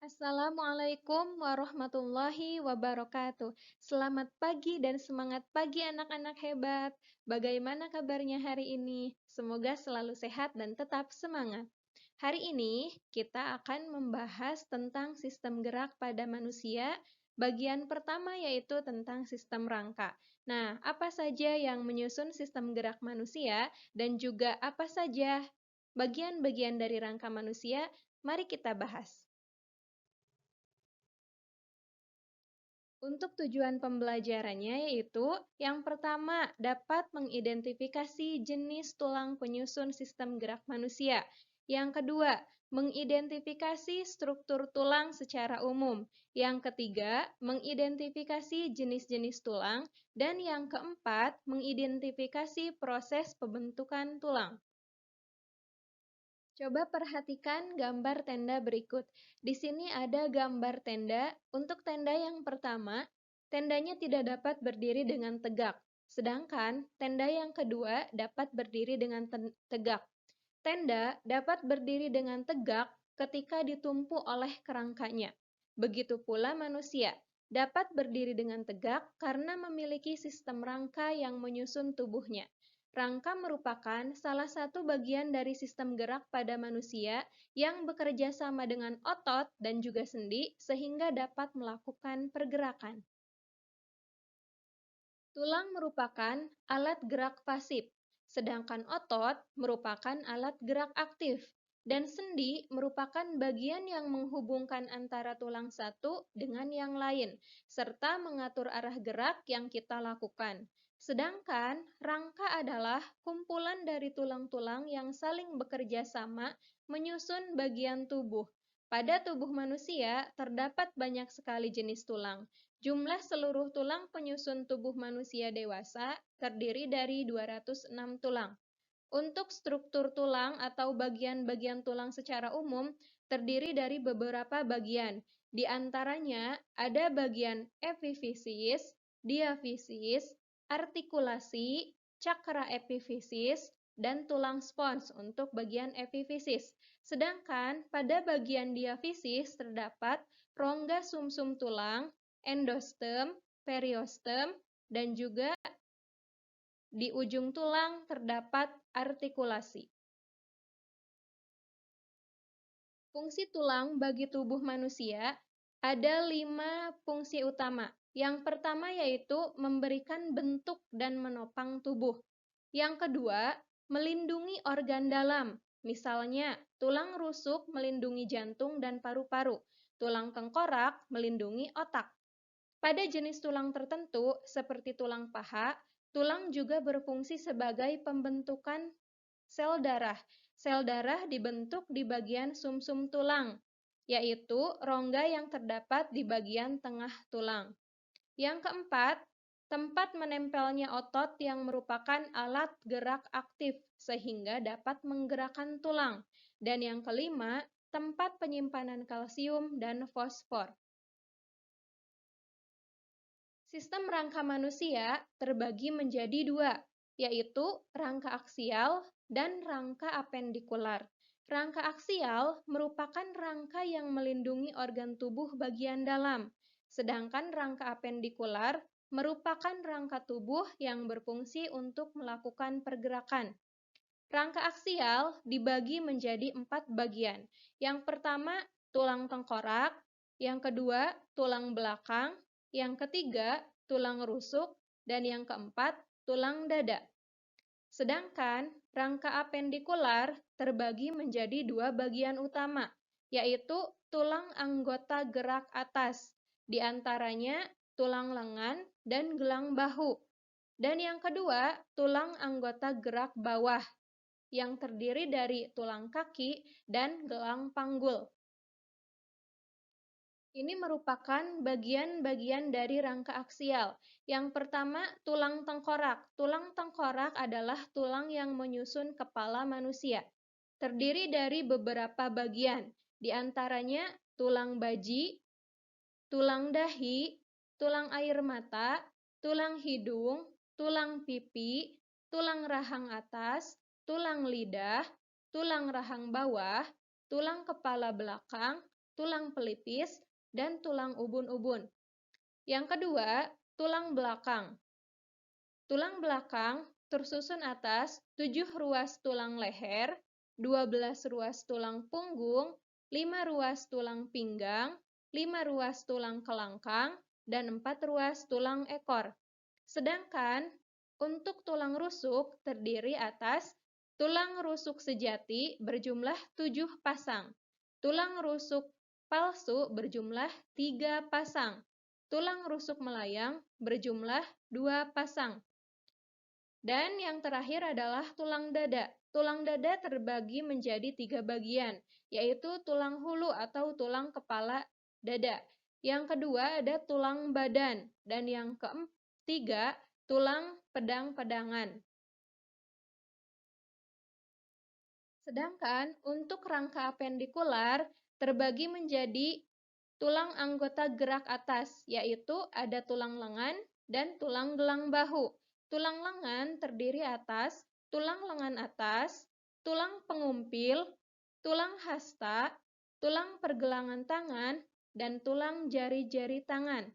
Assalamualaikum warahmatullahi wabarakatuh. Selamat pagi dan semangat pagi anak-anak hebat. Bagaimana kabarnya hari ini? Semoga selalu sehat dan tetap semangat. Hari ini kita akan membahas tentang sistem gerak pada manusia. Bagian pertama yaitu tentang sistem rangka. Nah, apa saja yang menyusun sistem gerak manusia dan juga apa saja bagian-bagian dari rangka manusia? Mari kita bahas. Untuk tujuan pembelajarannya yaitu yang pertama dapat mengidentifikasi jenis tulang penyusun sistem gerak manusia. Yang kedua, mengidentifikasi struktur tulang secara umum. Yang ketiga, mengidentifikasi jenis-jenis tulang. Dan yang keempat, mengidentifikasi proses pembentukan tulang. Coba perhatikan gambar tenda berikut. Di sini ada gambar tenda. Untuk tenda yang pertama, tendanya tidak dapat berdiri dengan tegak. Sedangkan tenda yang kedua dapat berdiri dengan tegak. Tenda dapat berdiri dengan tegak ketika ditumpu oleh kerangkanya. Begitu pula manusia dapat berdiri dengan tegak karena memiliki sistem rangka yang menyusun tubuhnya. Rangka merupakan salah satu bagian dari sistem gerak pada manusia yang bekerja sama dengan otot dan juga sendi sehingga dapat melakukan pergerakan. Tulang merupakan alat gerak pasif, sedangkan otot merupakan alat gerak aktif, dan sendi merupakan bagian yang menghubungkan antara tulang satu dengan yang lain, serta mengatur arah gerak yang kita lakukan. Sedangkan rangka adalah kumpulan dari tulang-tulang yang saling bekerja sama menyusun bagian tubuh. Pada tubuh manusia terdapat banyak sekali jenis tulang. Jumlah seluruh tulang penyusun tubuh manusia dewasa terdiri dari 206 tulang. Untuk struktur tulang atau bagian-bagian tulang secara umum terdiri dari beberapa bagian. Di antaranya ada bagian epifisis, diafisis, artikulasi, cakra epifisis, dan tulang spons untuk bagian epifisis. Sedangkan pada bagian diafisis terdapat rongga sumsum tulang, endostem, periostem, dan juga di ujung tulang terdapat artikulasi. Fungsi tulang bagi tubuh manusia ada 5 fungsi utama. Yang pertama yaitu memberikan bentuk dan menopang tubuh. Yang kedua, melindungi organ dalam. Misalnya, tulang rusuk melindungi jantung dan paru-paru. Tulang tengkorak melindungi otak. Pada jenis tulang tertentu, seperti tulang paha, tulang juga berfungsi sebagai pembentukan sel darah. Sel darah dibentuk di bagian sumsum tulang, yaitu rongga yang terdapat di bagian tengah tulang. Yang keempat, tempat menempelnya otot yang merupakan alat gerak aktif sehingga dapat menggerakkan tulang. Dan yang kelima, tempat penyimpanan kalsium dan fosfor. Sistem rangka manusia terbagi menjadi dua, yaitu rangka aksial dan rangka apendikular. Rangka aksial merupakan rangka yang melindungi organ tubuh bagian dalam, sedangkan rangka apendikular merupakan rangka tubuh yang berfungsi untuk melakukan pergerakan. Rangka aksial dibagi menjadi 4 bagian. Yang pertama, tulang tengkorak. Yang kedua, tulang belakang. Yang ketiga, tulang rusuk. Dan yang keempat, tulang dada. Sedangkan rangka apendikular terbagi menjadi 2 bagian utama, yaitu tulang anggota gerak atas, di antaranya tulang lengan dan gelang bahu. Dan yang kedua, tulang anggota gerak bawah, yang terdiri dari tulang kaki dan gelang panggul. Ini merupakan bagian-bagian dari rangka aksial. Yang pertama, tulang tengkorak. Tulang tengkorak adalah tulang yang menyusun kepala manusia. Terdiri dari beberapa bagian, di antaranya tulang baji, tulang dahi, tulang air mata, tulang hidung, tulang pipi, tulang rahang atas, tulang lidah, tulang rahang bawah, tulang kepala belakang, tulang pelipis, dan tulang ubun-ubun. Yang kedua, tulang belakang. Tulang belakang tersusun atas 7 ruas tulang leher, 12 ruas tulang punggung, 5 ruas tulang pinggang, 5 ruas tulang kelangkang, dan 4 ruas tulang ekor. Sedangkan untuk tulang rusuk terdiri atas tulang rusuk sejati berjumlah 7 pasang, tulang rusuk palsu berjumlah 3 pasang, tulang rusuk melayang berjumlah 2 pasang. Dan yang terakhir adalah tulang dada. Tulang dada terbagi menjadi 3 bagian, yaitu tulang hulu atau tulang kepala dada. Yang kedua ada tulang badan, dan yang ketiga tulang pedang-pedangan. Sedangkan untuk rangka apendikular terbagi menjadi tulang anggota gerak atas, yaitu ada tulang lengan dan tulang gelang bahu. Tulang lengan terdiri atas tulang lengan atas, tulang pengumpil, tulang hasta, tulang pergelangan tangan, dan tulang jari-jari tangan.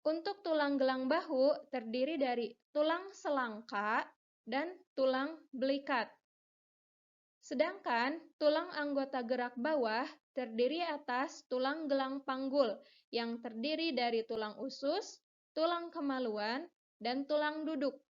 Untuk tulang gelang bahu terdiri dari tulang selangka dan tulang belikat. Sedangkan tulang anggota gerak bawah terdiri atas tulang gelang panggul yang terdiri dari tulang usus, tulang kemaluan, dan tulang duduk.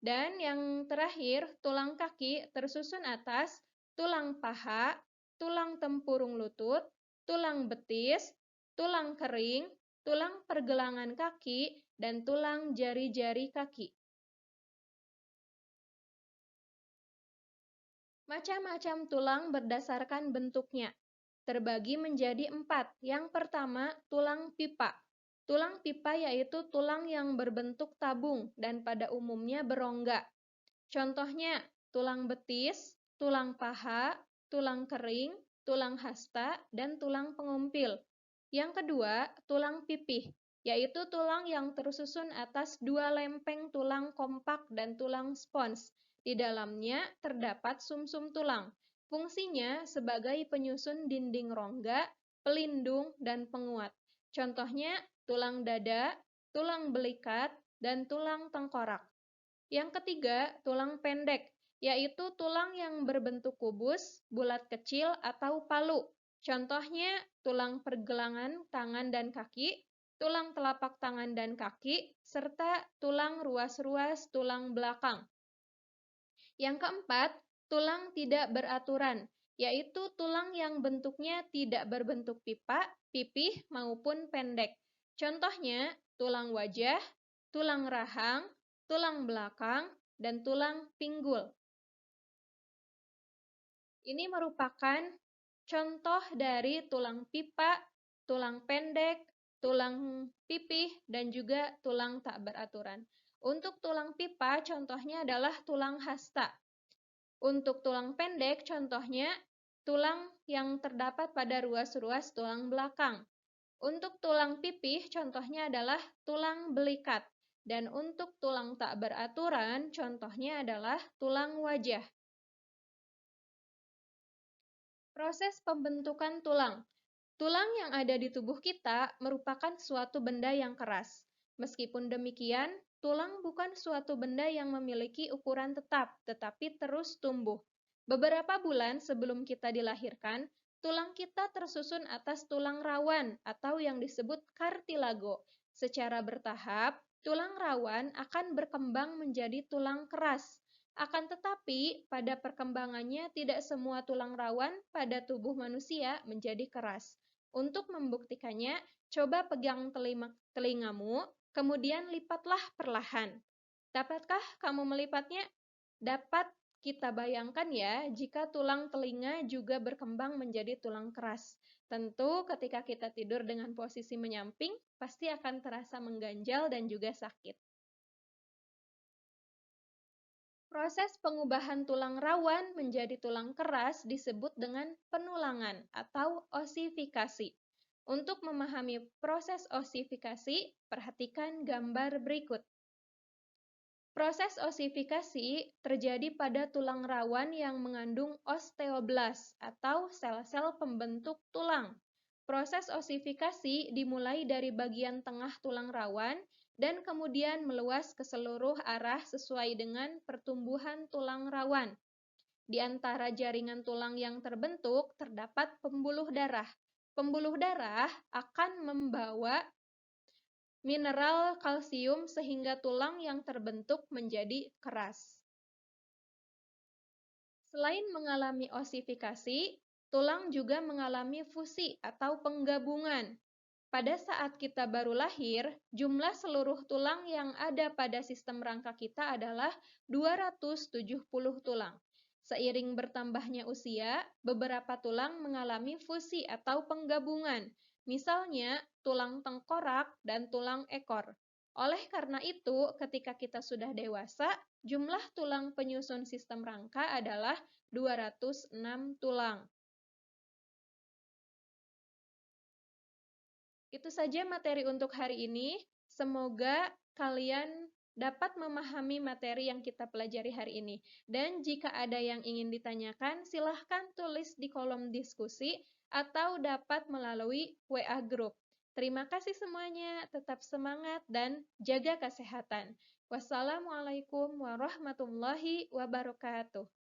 Dan yang terakhir, tulang kaki tersusun atas tulang paha, tulang tempurung lutut, tulang betis, tulang kering, tulang pergelangan kaki, dan tulang jari-jari kaki. Macam-macam tulang berdasarkan bentuknya. Terbagi menjadi 4. Yang pertama, tulang pipa. Tulang pipa yaitu tulang yang berbentuk tabung dan pada umumnya berongga. Contohnya, tulang betis, tulang paha, tulang kering, tulang hasta, dan tulang pengumpil. Yang kedua, tulang pipih, yaitu tulang yang tersusun atas 2 lempeng tulang kompak dan tulang spons. Di dalamnya terdapat sumsum tulang. Fungsinya sebagai penyusun dinding rongga, pelindung, dan penguat. Contohnya tulang dada, tulang belikat, dan tulang tengkorak. Yang ketiga, tulang pendek, yaitu tulang yang berbentuk kubus, bulat kecil, atau palu. Contohnya tulang pergelangan tangan dan kaki, tulang telapak tangan dan kaki, serta tulang ruas-ruas tulang belakang. Yang keempat, tulang tidak beraturan, yaitu tulang yang bentuknya tidak berbentuk pipa, pipih, maupun pendek. Contohnya, tulang wajah, tulang rahang, tulang belakang, dan tulang pinggul. Ini merupakan contoh dari tulang pipa, tulang pendek, tulang pipih, dan juga tulang tak beraturan. Untuk tulang pipa, contohnya adalah tulang hasta. Untuk tulang pendek, contohnya tulang yang terdapat pada ruas-ruas tulang belakang. Untuk tulang pipih, contohnya adalah tulang belikat. Dan untuk tulang tak beraturan, contohnya adalah tulang wajah. Proses pembentukan tulang. Tulang yang ada di tubuh kita merupakan suatu benda yang keras. Meskipun demikian, tulang bukan suatu benda yang memiliki ukuran tetap, tetapi terus tumbuh. Beberapa bulan sebelum kita dilahirkan, tulang kita tersusun atas tulang rawan atau yang disebut kartilago. Secara bertahap, tulang rawan akan berkembang menjadi tulang keras. Akan tetapi, pada perkembangannya tidak semua tulang rawan pada tubuh manusia menjadi keras. Untuk membuktikannya, coba pegang telingamu, kemudian lipatlah perlahan. Dapatkah kamu melipatnya? Dapat kita bayangkan ya, jika tulang telinga juga berkembang menjadi tulang keras. Tentu ketika kita tidur dengan posisi menyamping, pasti akan terasa mengganjal dan juga sakit. Proses pengubahan tulang rawan menjadi tulang keras disebut dengan penulangan atau osifikasi. Untuk memahami proses osifikasi, perhatikan gambar berikut. Proses osifikasi terjadi pada tulang rawan yang mengandung osteoblast atau sel-sel pembentuk tulang. Proses osifikasi dimulai dari bagian tengah tulang rawan dan kemudian meluas ke seluruh arah sesuai dengan pertumbuhan tulang rawan. Di antara jaringan tulang yang terbentuk terdapat pembuluh darah. Pembuluh darah akan membawa mineral kalsium sehingga tulang yang terbentuk menjadi keras. Selain mengalami osifikasi, tulang juga mengalami fusi atau penggabungan. Pada saat kita baru lahir, jumlah seluruh tulang yang ada pada sistem rangka kita adalah 270 tulang. Seiring bertambahnya usia, beberapa tulang mengalami fusi atau penggabungan, misalnya tulang tengkorak dan tulang ekor. Oleh karena itu, ketika kita sudah dewasa, jumlah tulang penyusun sistem rangka adalah 206 tulang. Itu saja materi untuk hari ini. Semoga kalian dapat memahami materi yang kita pelajari hari ini. Dan jika ada yang ingin ditanyakan, silahkan tulis di kolom diskusi atau dapat melalui WA Group. Terima kasih semuanya, tetap semangat dan jaga kesehatan. Wassalamualaikum warahmatullahi wabarakatuh.